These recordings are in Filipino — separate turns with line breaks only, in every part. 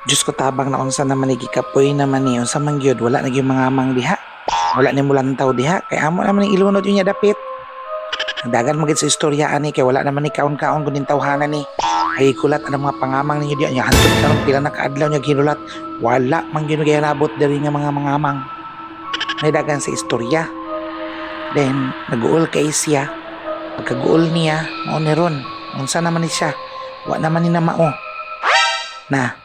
Diyos ko tabang na unsa naman gikapoy naman ni unsa man gyud wala na gyud mga amang diha. Wala ni mulantaw diha kay amo naman ni ilunod yun niya dapit. Dagan magid sa istorya ani kay wala naman ni kaon-kaon kunin tawhanan ni. Ay kulat ang mga pangamang ninyo diya nya hantud karon pila na kaadlaw nya ginulat. Wala man gyud gayalabot diri nga mga mangamang. May dagan sa istorya. Then naguol kay siya. Pagkaguol niya mao ni ron. Unsa naman ni siya? Wa naman ni na mao. Na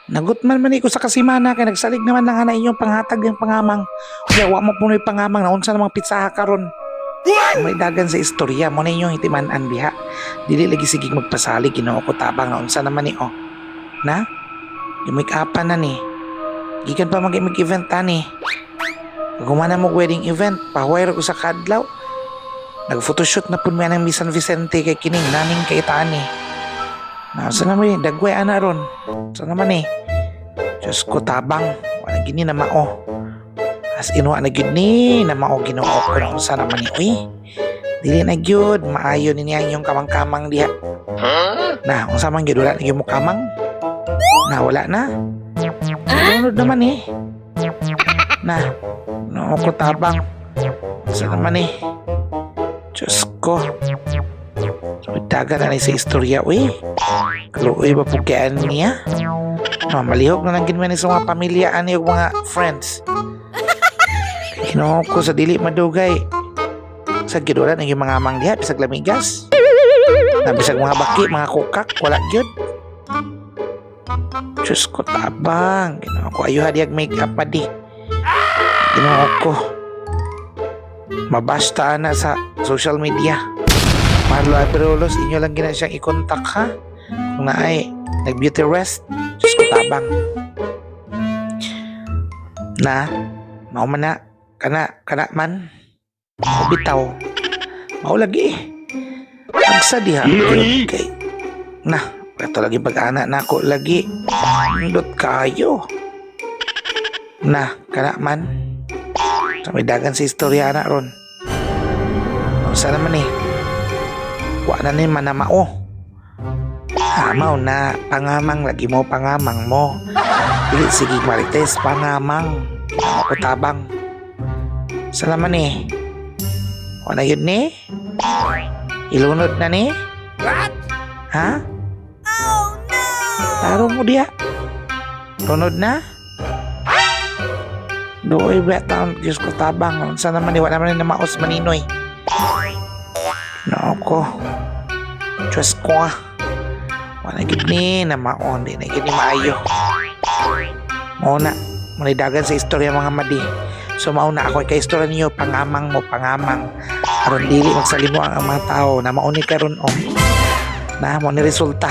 nagutman man ko sa kasimana kay nagsalig naman na nga na inyong panghatag yung pangamang. Kaya wa mo punoy pangamang na unsa namang pitsaha karon. May dagan sa istorya mo na inyong hitiman-an diha. Dili lagi sigig magpasalig Ginoo ko tabang na unsa naman ni Na? Gimik-apan na ni. Gikan pa mag-event ta ni. Pag humana mo wedding event, pahuway ko sa kadlaw. Nag-photoshoot na po mo ng Miss San Vicente kay kining naning kay Tani. Na unsa naman ni dagway ana ron. Unsa naman ni? Diyos ko tabang, wala gini na mao. As in wa na gyud ni na mao Ginoo ko na unsa naman ni uy. Dili na gyud maayo ni niya yung kamang-kamang diha. Na unsa man gyud wala na gyud mo kamang? Na wala na. Sunod naman eh. Na no ko tabang. Unsa naman eh. Diyos ko. Dagan na sa istorya uy. Kaluoy ba pugkaan niya? No, malihog na lang ginman sa mga pamilya ani ug mga friends. Ginoo ko sa dili madugay. Sa gidula ng mga amang diha bisag lamigas. Bisag mga baki, mga kukak, wala gyud. Diyos ko tabang. Ginoo ko ayo hadiag make up pa di. Ginoo ko. Mabasta na sa social media. Marlo Aperolos, inyo lang gina siyang i-contact ha. Kung naay nag-beauty rest. Diyos ko tabang. Na, mauman na. Kana man. Bitaw. Maulagi. Agsa diha. Okay. Na, ito lagi pag-ana na ako lagi. Nindot kayo. Na, kana man. So, may dagan sa istorya na ron. Saan naman eh? Wa na ni manamao. Amaw na pangamang lagi mo pangamang mo. Dili sige marites pangamang. Ako tabang. Saan naman eh? Wala yun ni? Ilunod na ni?
What?
Ha?
Oh no!
Taro mo diya. Lunod na? Doy ba taon Diyos ko tabang. Saan naman eh? Wala naman na maos maninoy. Nako. Diyos ko ah. Wala gid ni na maon. Di na gid ni maayo. Mauna. Manidagan sa istorya mga madi. So mauna ako kay istorya niyo pangamang mo pangamang. Aron dili magsalimo ang mga tao na mauni karon na mo ni resulta.